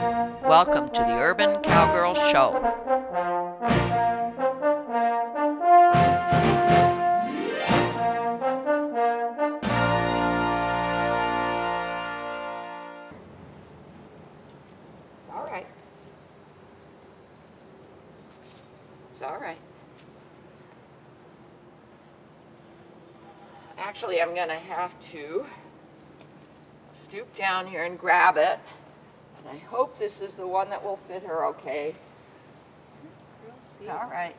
Welcome to the Urban Cowgirl Show. It's all right. It's all right. Actually, I'm going to have to stoop down here and grab it. I hope this is the one that will fit her okay. It's all right.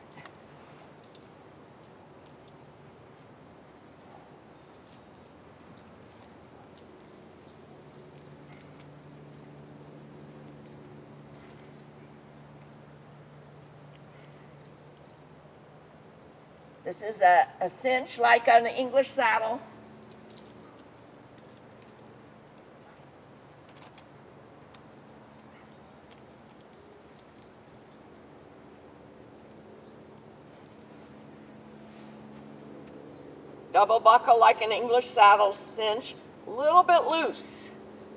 This is a cinch like an English saddle. Double buckle like an English saddle cinch, a little bit loose.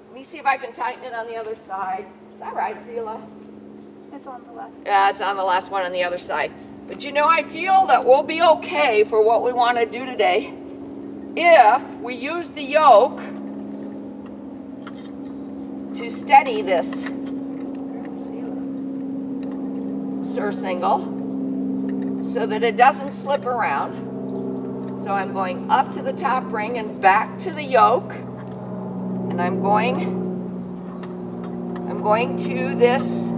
Let me see if I can tighten it on the other side. Is that right, Seela? It's on the left. Yeah, it's on the last one on the other side. But you know, I feel that we'll be okay for what we want to do today if we use the yoke to steady this surcingle so that it doesn't slip around. So I'm going up to the top ring and back to the yoke, and I'm going to this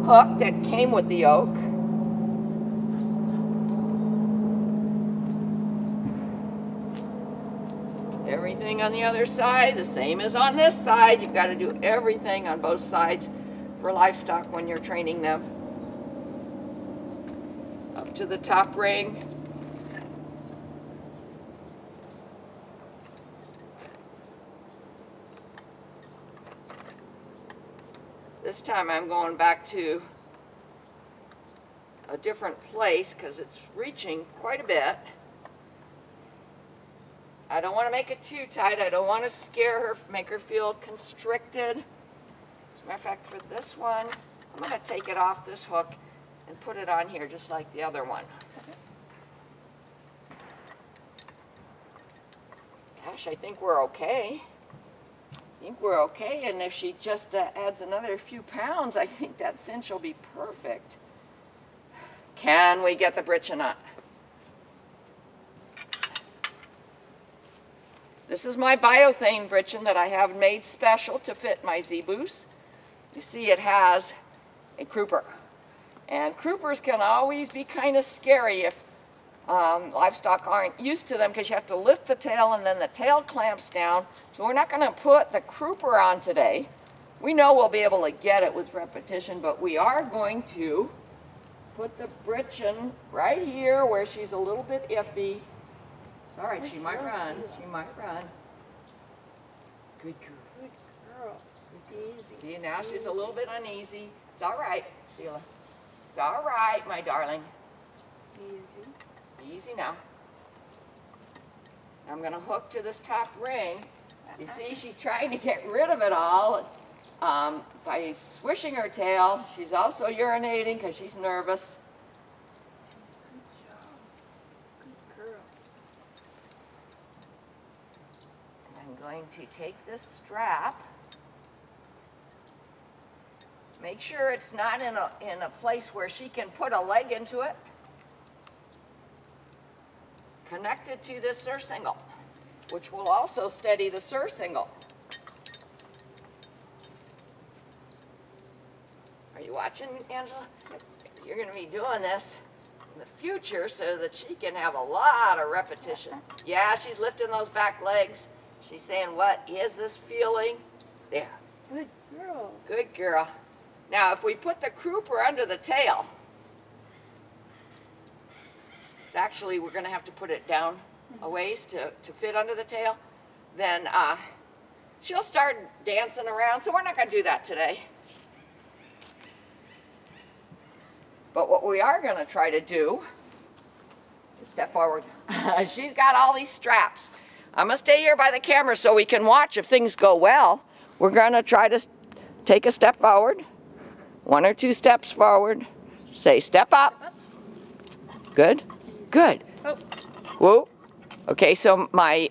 hook that came with the yoke. Everything on the other side, the same as on this side. You've got to do everything on both sides for livestock when you're training them. Up to the top ring. This time I'm going back to a different place because it's reaching quite a bit. I don't want to make it too tight. I don't want to scare her, make her feel constricted. As a matter of fact, for this one, I'm going to take it off this hook and put it on here just like the other one. Gosh, I think we're okay. And if she just adds another few pounds, I think that cinch will be perfect. Can we get the britchin on? This is my biothane britchin that I have made special to fit my Zebus. You see it has a crupper. And croupers can always be kind of scary if livestock aren't used to them because you have to lift the tail and then the tail clamps down. So we're not going to put the crupper on today. We know we'll be able to get it with repetition, but we are going to put the britchin right here where she's a little bit iffy. It's all right, she might run. She might run. Good girl. Good girl. Easy. See, now she's a little bit uneasy. It's all right, Seela. It's all right, my darling. Easy. Easy now. I'm going to hook to this top ring. You see, she's trying to get rid of it all by swishing her tail. She's also urinating because she's nervous. Good job. Good girl. I'm going to take this strap. Make sure it's not in a place where she can put a leg into it. Connect it to this surcingle, which will also steady the surcingle. Are you watching, Angela? You're going to be doing this in the future so that she can have a lot of repetition. Yeah, she's lifting those back legs. She's saying, what is this feeling? There. Good girl. Good girl. Now, if we put the crupper under the tail, actually we're going to have to put it down a ways to fit under the tail, then she'll start dancing around, so we're not going to do that today. But what we are going to try to do is step forward. She's got all these straps. I'm gonna stay here by the camera so we can watch if things go well. We're gonna try to take a step forward, 1 or 2 steps forward. Say step up. Good, good. Whoa. Okay, so my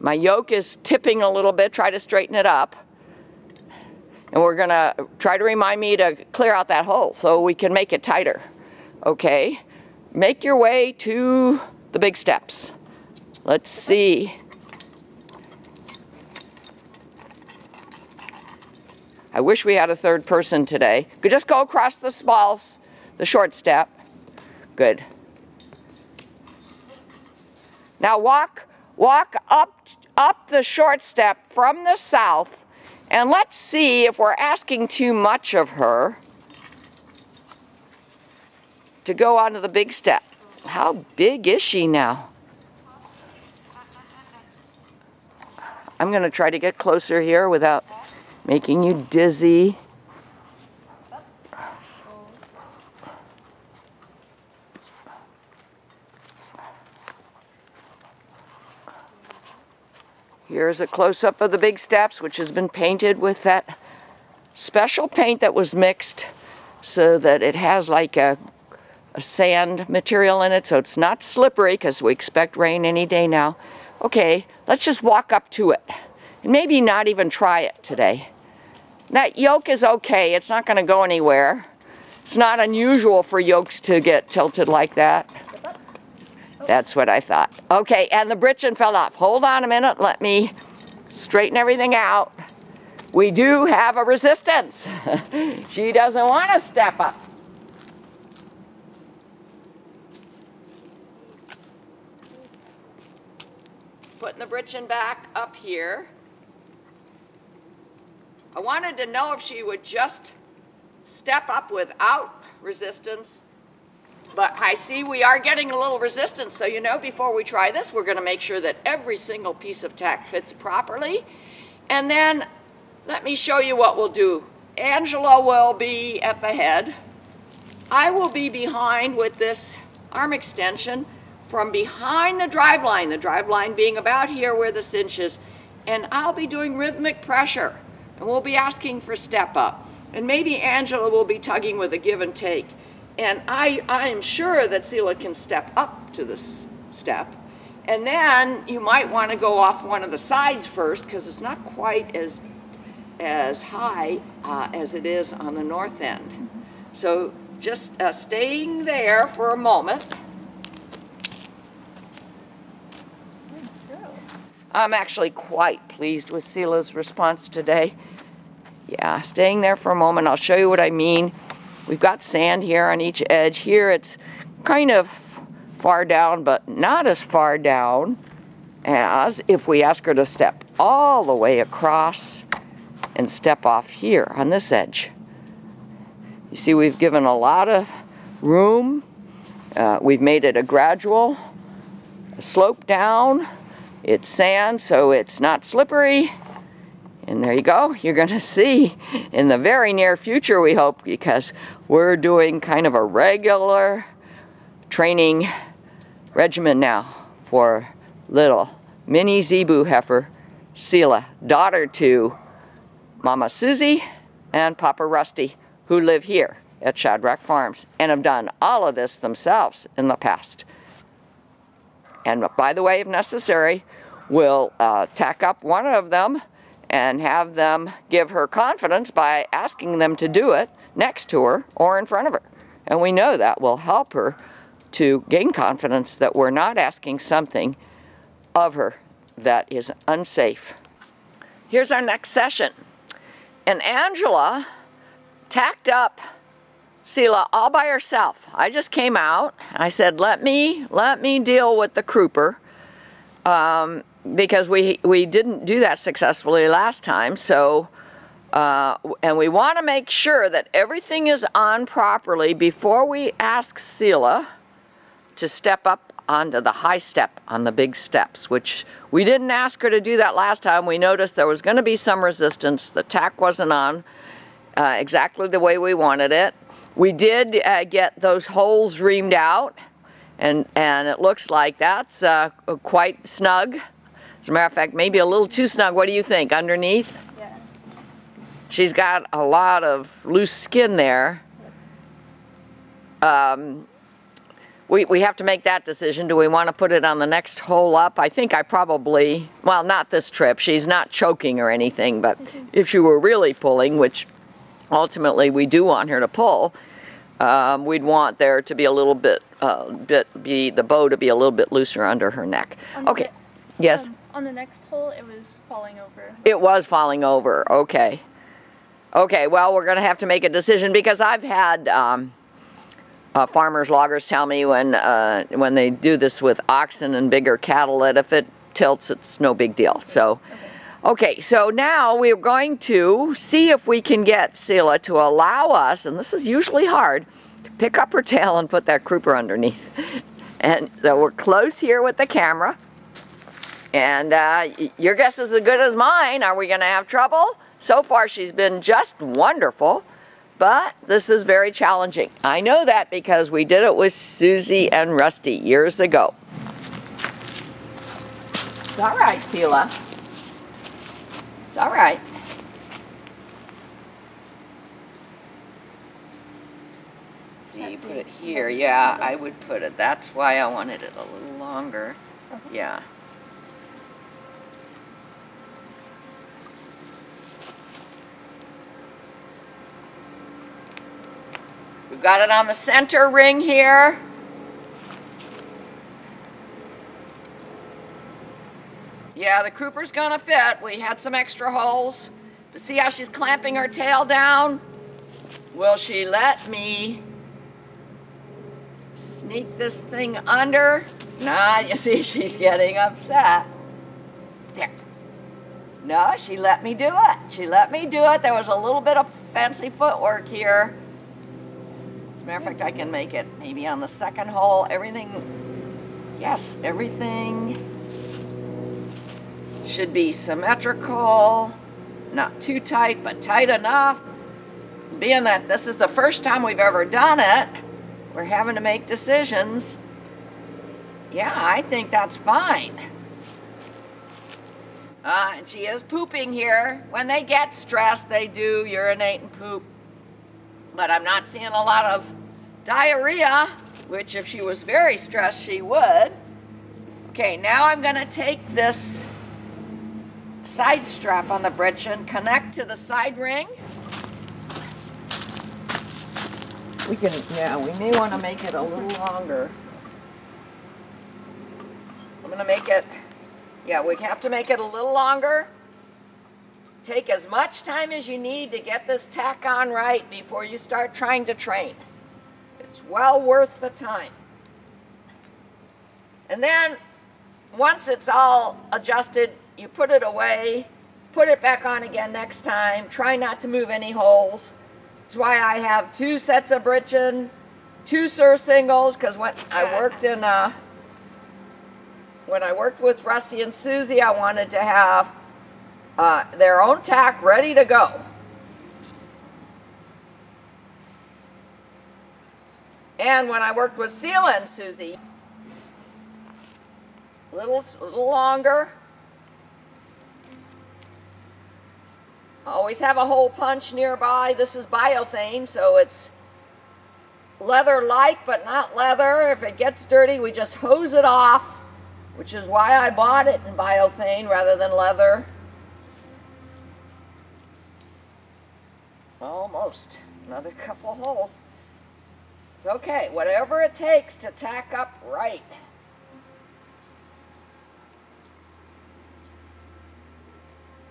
yoke is tipping a little bit. Try to straighten it up. And we're gonna try to remind me to clear out that hole so we can make it tighter. Okay, make your way to the big steps. Let's see. I wish we had a third person today. Could just go across the short step. Good. Now walk up the short step from the south, and let's see if we're asking too much of her to go onto the big step. How big is she now? I'm going to try to get closer here without making you dizzy. Here's a close-up of the big steps, which has been painted with that special paint that was mixed so that it has like a sand material in it, so it's not slippery because we expect rain any day now. Okay, let's just walk up to it and maybe not even try it today. That yoke is okay, it's not going to go anywhere. It's not unusual for yokes to get tilted like that. That's what I thought. Okay, and the britchin fell off. Hold on a minute, let me straighten everything out. We do have a resistance. She doesn't want to step up. Putting the britchin back up here. I wanted to know if she would just step up without resistance, but I see we are getting a little resistance, so you know, before we try this, we're going to make sure that every single piece of tack fits properly. And then let me show you what we'll do. Angela will be at the head. I will be behind with this arm extension from behind the drive line being about here where the cinch is, and I'll be doing rhythmic pressure, and we'll be asking for step up. And maybe Angela will be tugging with a give and take. And I am sure that Seela can step up to this step. And then you might want to go off one of the sides first because it's not quite as high as it is on the north end. So just staying there for a moment. I'm actually quite pleased with Seela's response today. Yeah, staying there for a moment. I'll show you what I mean. We've got sand here on each edge. Here it's kind of far down, but not as far down as if we ask her to step all the way across and step off here on this edge. You see, we've given a lot of room. We've made it a gradual slope down. It's sand, so it's not slippery. And there you go. You're going to see in the very near future, we hope, because we're doing kind of a regular training regimen now for little mini Zebu heifer, Seela, daughter to Mama Susie and Papa Rusty, who live here at Shadrach Farms and have done all of this themselves in the past. And by the way, if necessary, we'll tack up one of them and have them give her confidence by asking them to do it next to her or in front of her. And we know that will help her to gain confidence that we're not asking something of her that is unsafe. Here's our next session. And Angela tacked up Seela all by herself. I just came out and I said, let me deal with the crooper, because we didn't do that successfully last time. So and we want to make sure that everything is on properly before we ask Seela to step up onto the high step on the big steps, which we didn't ask her to do that last time. We noticed there was going to be some resistance. The tack wasn't on exactly the way we wanted it. We did get those holes reamed out, and it looks like that's quite snug. As a matter of fact, maybe a little too snug. What do you think? Underneath? Yeah. She's got a lot of loose skin there. We have to make that decision. Do we want to put it on the next hole up? I think I probably, well, not this trip. She's not choking or anything, but if she were really pulling, which ultimately we do want her to pull, we'd want there to be a little bit, the bow to be a little bit looser under her neck. Okay, yes? On the next hole, it was falling over. It was falling over, okay. Okay, well, we're going to have to make a decision because I've had farmers, loggers tell me when they do this with oxen and bigger cattle that if it tilts, it's no big deal. So, okay, so now we're going to see if we can get Seela to allow us, and this is usually hard, to pick up her tail and put that grouper underneath. And so we're close here with the camera. And your guess is as good as mine. Are we going to have trouble? So far, she's been just wonderful, but this is very challenging. I know that because we did it with Susie and Rusty years ago. It's all right, Seela. It's all right. See, you put it here. Yeah, I would put it. That's why I wanted it a little longer. Yeah. We've got it on the center ring here. Yeah, the grouper's gonna fit. We had some extra holes. But see how she's clamping her tail down? Will she let me sneak this thing under? Nah, you see she's getting upset. There. No, she let me do it. She let me do it. There was a little bit of fancy footwork here. As a matter of fact, I can make it maybe on the second hole. Everything, yes, everything should be symmetrical. Not too tight, but tight enough. Being that this is the first time we've ever done it, we're having to make decisions. Yeah, I think that's fine. And she is pooping here. When they get stressed, they do urinate and poop. But I'm not seeing a lot of diarrhea, which if she was very stressed, she would. Okay, now I'm going to take this side strap on the britch and connect to the side ring. We can, yeah, we may want to make it a little longer. I'm going to make it, yeah, we have to make it a little longer. Take as much time as you need to get this tack on right before you start trying to train. It's well worth the time. And then, once it's all adjusted, you put it away, put it back on again next time. Try not to move any holes. That's why I have 2 sets of britchin', 2 surcingles, because when I worked with Rusty and Susie, I wanted to have their own tack ready to go. And when I worked with Seela and Susie, a little longer. Always have a hole punch nearby. This is biothane, so it's leather-like, but not leather. If it gets dirty, we just hose it off, which is why I bought it in biothane rather than leather. Almost. Another couple holes. It's okay. Whatever it takes to tack up right.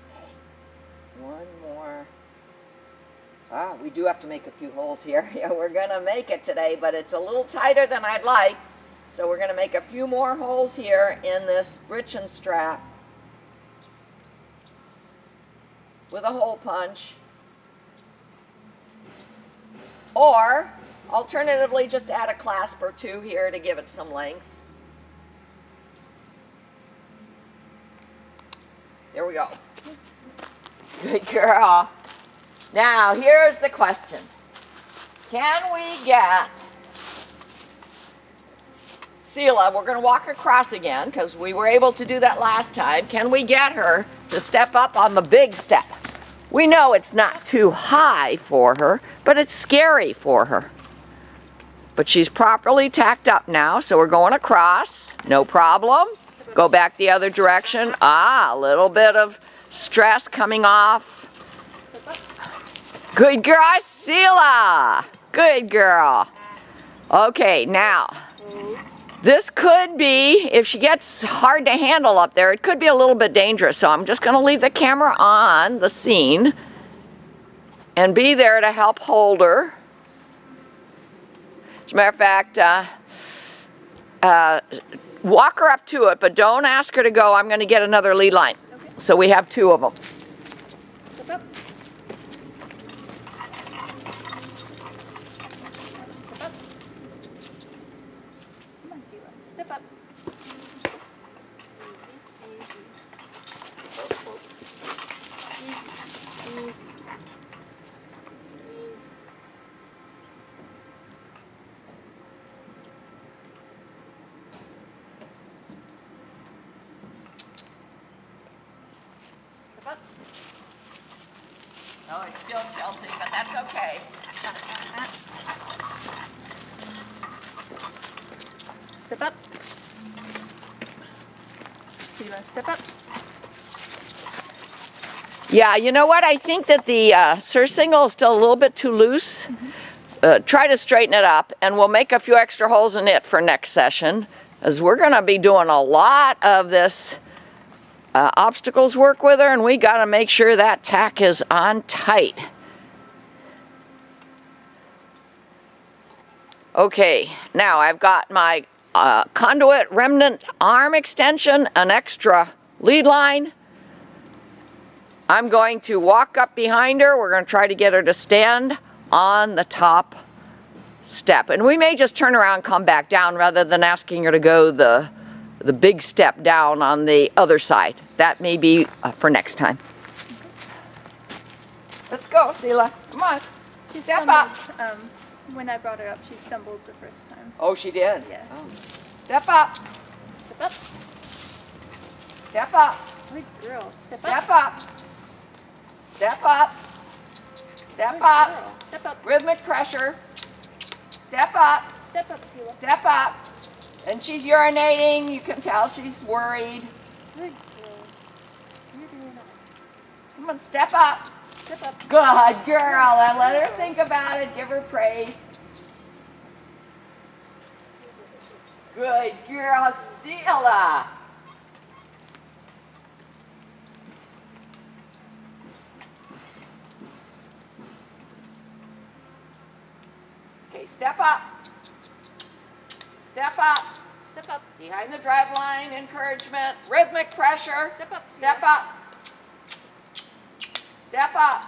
Okay. One more. We do have to make a few holes here. Yeah, we're going to make it today, but it's a little tighter than I'd like. So we're going to make a few more holes here in this britchin' strap with a hole punch. Or, alternatively, just add a clasp or 2 here to give it some length. There we go. Good girl. Now, here's the question. Can we get Seela, we're going to walk across again because we were able to do that last time. Can we get her to step up on the big step? We know it's not too high for her, but it's scary for her. But she's properly tacked up now, so we're going across. No problem. Go back the other direction. Ah, a little bit of stress coming off. Good girl, Seela. Good girl. Okay, now, this could be, if she gets hard to handle up there, it could be a little bit dangerous. So I'm just going to leave the camera on the scene and be there to help hold her. As a matter of fact, walk her up to it, but don't ask her to go. I'm going to get another lead line. Okay. So we have two of them. Step up. Step up. Come on, Seela. Step up. Easy. Step up. Oh, it's still tilting, but that's okay. Step up. Seela, step up. Yeah, you know what? I think that the surcingle is still a little bit too loose. Try to straighten it up, and we'll make a few extra holes in it for next session, as we're going to be doing a lot of this obstacles work with her, and we got to make sure that tack is on tight. Okay, now I've got my conduit remnant arm extension, an extra lead line. I'm going to walk up behind her. We're going to try to get her to stand on the top step. And we may just turn around and come back down rather than asking her to go the big step down on the other side. That may be for next time. Let's go, Seela. Come on. Step up. When I brought her up, she stumbled the first time. Oh, she did? Yeah. Oh. Step up. Step up. Step up. Good girl. Step up. Step up. Step Good up. girl. Step up. Rhythmic pressure. Step up. Step up, Seela. Step up. And she's urinating. You can tell she's worried. Good girl. You're doing it. Come on, step up. Step up. Good girl. And let her think about it. Give her praise. Good girl, Seela. Okay, step up. Step up. Step up. Behind the drive line, encouragement, rhythmic pressure. Step up. Step up. Step up.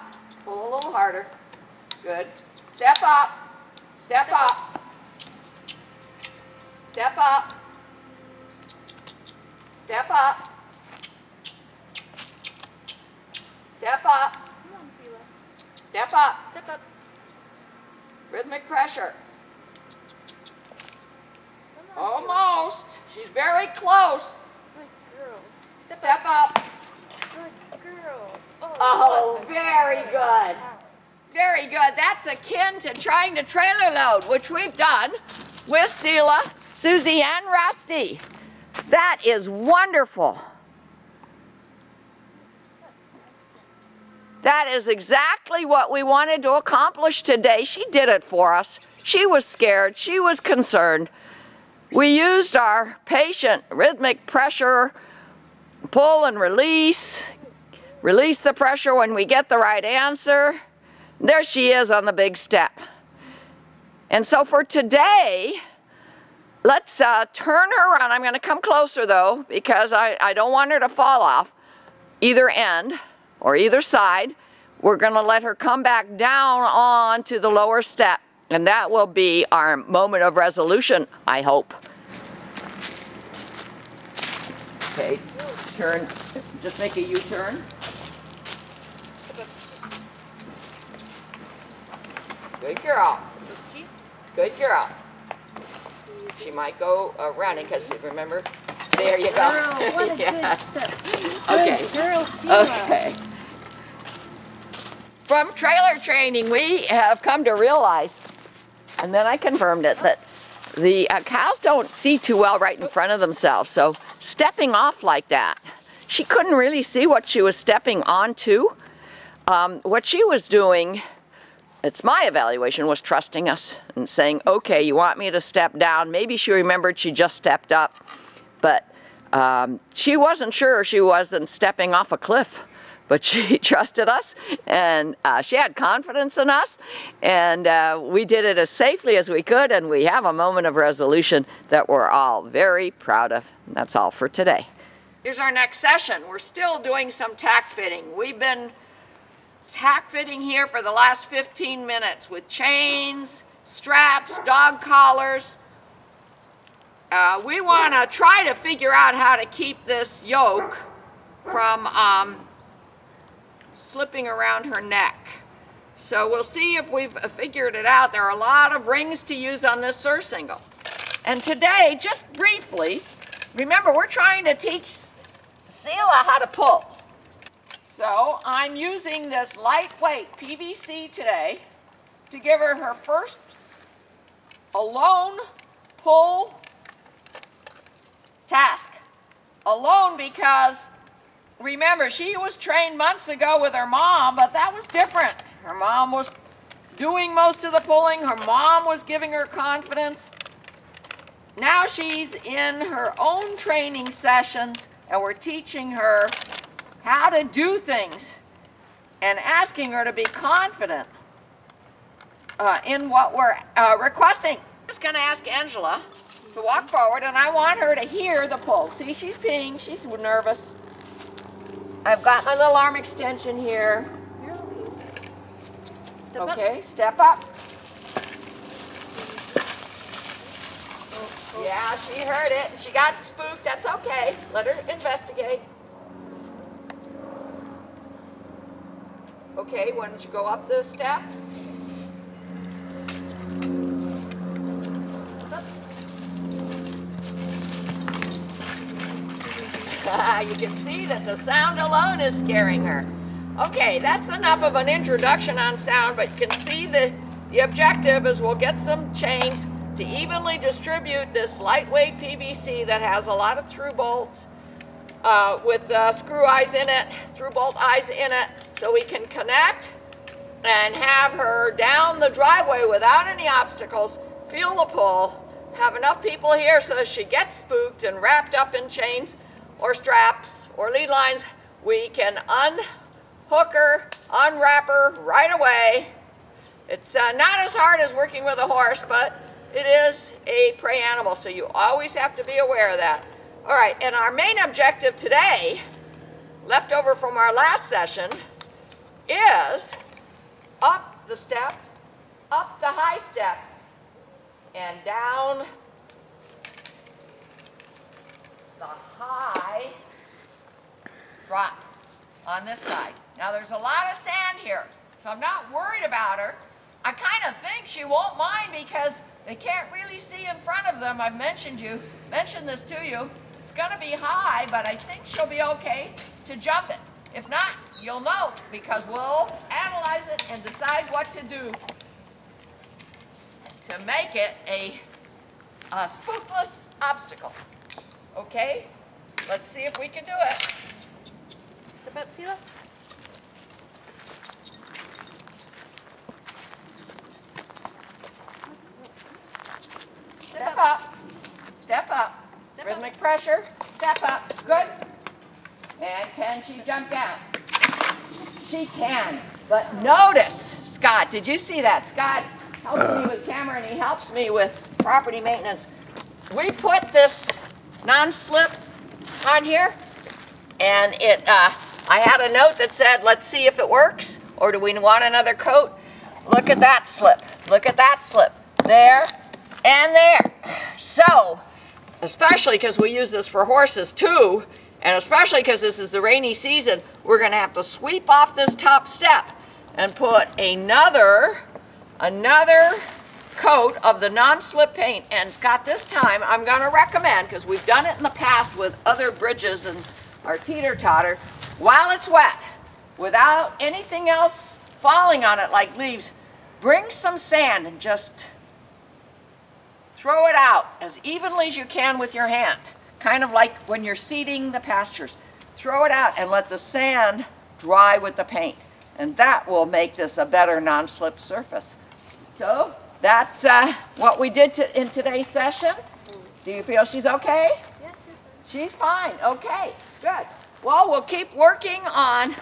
Pull a little harder. Good. Step up. Step up. Step up. Step up. Step up. Come on, Seela. Step up. Step up. Rhythmic pressure. Come on, Seela. Almost. She's very close. Good girl. Step up. Good girl. Oh, what a very good. good. Very good. That's akin to trying to trailer load, which we've done with Seela, Susie, and Rusty. That is wonderful. That is exactly what we wanted to accomplish today. She did it for us. She was scared. She was concerned. We used our patient rhythmic pressure, pull and release. Release the pressure when we get the right answer. There she is on the big step. And so for today, let's turn her around. I'm going to come closer though, because I don't want her to fall off either end or either side. We're going to let her come back down onto the lower step, and that will be our moment of resolution, I hope. Okay, turn, just make a U-turn. Good girl. Good girl. She might go running because remember, there you go. Girl, what a Yeah. good step. Okay. Good girl, Seela. Okay. From trailer training, we have come to realize, and then I confirmed it, that the cows don't see too well right in front of themselves. So stepping off like that, she couldn't really see what she was stepping onto. What she was doing, it's my evaluation, was trusting us and saying, okay, you want me to step down. Maybe she remembered she just stepped up, but she wasn't sure she wasn't stepping off a cliff. But she trusted us, and she had confidence in us, and we did it as safely as we could, and we have a moment of resolution that we're all very proud of. And that's all for today. Here's our next session. We're still doing some tack fitting. We've been tack fitting here for the last 15 minutes with chains, straps, dog collars. We want to try to figure out how to keep this yoke from slipping around her neck. So we'll see if we've figured it out. There are a lot of rings to use on this surcingle. And today, just briefly, remember we're trying to teach Seela how to pull. So I'm using this lightweight PVC today to give her her first alone pull task. Alone because remember, she was trained months ago with her mom, but that was different. Her mom was doing most of the pulling. Her mom was giving her confidence. Now she's in her own training sessions, and we're teaching her how to do things and asking her to be confident in what we're requesting. I'm just going to ask Angela to walk forward, and I want her to hear the pull. See, she's peeing. She's nervous. I've got my little arm extension here. Okay, step up. Yeah, she heard it. She got spooked. That's okay. Let her investigate. Okay, why don't you go up the steps? You can see that the sound alone is scaring her. Okay, that's enough of an introduction on sound, but you can see the objective is we'll get some chains to evenly distribute this lightweight PVC that has a lot of through bolts with screw eyes in it, through bolt eyes in it, so we can connect and have her down the driveway without any obstacles, feel the pull, have enough people here so if she gets spooked and wrapped up in chains or straps or lead lines, we can unhook her, unwrap her right away. It's not as hard as working with a horse, but it is a prey animal, so you always have to be aware of that. All right, and our main objective today, left over from our last session, is up the step, up the high step, and down the high drop on this side. Now there's a lot of sand here, so I'm not worried about her. I kind of think she won't mind because they can't really see in front of them. I've mentioned this to you. It's going to be high, but I think she'll be okay to jump it. If not, you'll know because we'll analyze it and decide what to do to make it a spookless obstacle. Okay? Let's see if we can do it. Step up, Seela. Step up. Step up. Rhythmic pressure. Step up. Good. And can she jump down? She can. But notice, Scott, did you see that? Scott helps me with camera and he helps me with property maintenance. We put this non-slip on here and I had a note that said, let's see if it works or do we want another coat? Look at that slip. Look at that slip. There and there. So, especially because we use this for horses too, and especially because this is the rainy season, we're going to have to sweep off this top step and put another coat of the non-slip paint. And Scott, this time I'm going to recommend, because we've done it in the past with other bridges and our teeter-totter, while it's wet, without anything else falling on it like leaves, bring some sand and just throw it out as evenly as you can with your hand. Kind of like when you're seeding the pastures. Throw it out and let the sand dry with the paint. And that will make this a better non-slip surface. So that's what we did in today's session. Do you feel she's okay? Yeah, she's fine. Okay, good. Well, we'll keep working on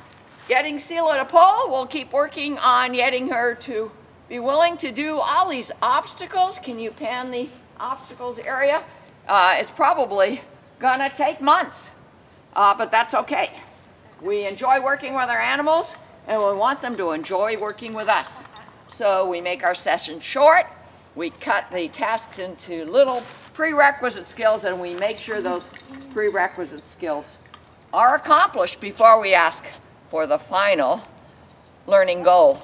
getting Seela to pull. We'll keep working on getting her to be willing to do all these obstacles. Can you pan the obstacles area? It's probably gonna take months, but that's okay. We enjoy working with our animals, and we want them to enjoy working with us. So we make our session short, we cut the tasks into little prerequisite skills, and we make sure those prerequisite skills are accomplished before we ask for the final learning goal.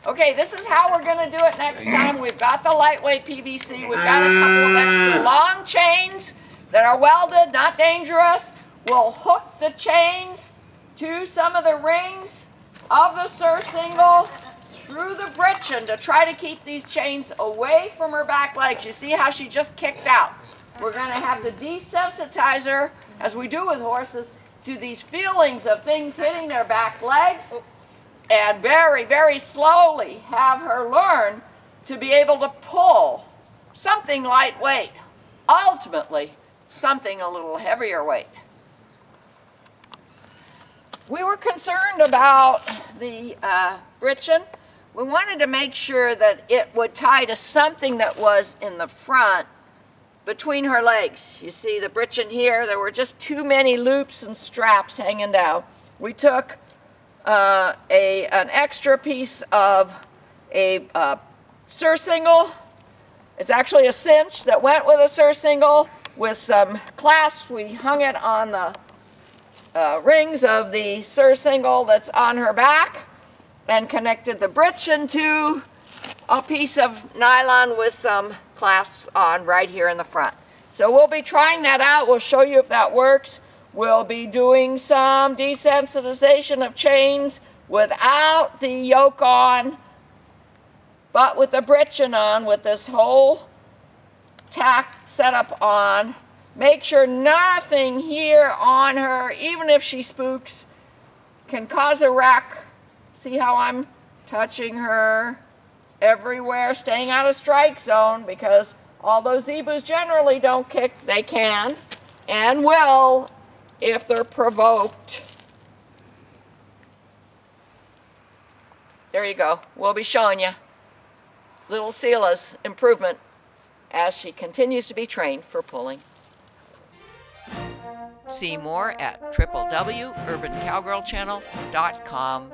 Okay, this is how we're going to do it next time. We've got the lightweight PVC. We've got a couple of extra long chains that are welded, not dangerous. We'll hook the chains to some of the rings of the surcingle through the britchin to try to keep these chains away from her back legs. You see how she just kicked out? We're going to have to desensitize her, as we do with horses, to these feelings of things hitting their back legs, and very, very slowly have her learn to be able to pull something lightweight, ultimately something a little heavier weight. We were concerned about the britchin. We wanted to make sure that it would tie to something that was in the front between her legs. You see the britchin here, there were just too many loops and straps hanging down. We took an extra piece of a surcingle. It's actually a cinch that went with a surcingle with some clasps. We hung it on the rings of the surcingle that's on her back and connected the britchin to a piece of nylon with some clasps on right here in the front. So we'll be trying that out. We'll show you if that works. We'll be doing some desensitization of chains without the yoke on, but with the britchin on, with this whole tack setup on. Make sure nothing here on her, even if she spooks, can cause a wreck. See how I'm touching her everywhere, staying out of strike zone, because although Zebus generally don't kick, they can and will if they're provoked. There you go. We'll be showing you little Seela's improvement as she continues to be trained for pulling. See more at www.urbancowgirlchannel.com.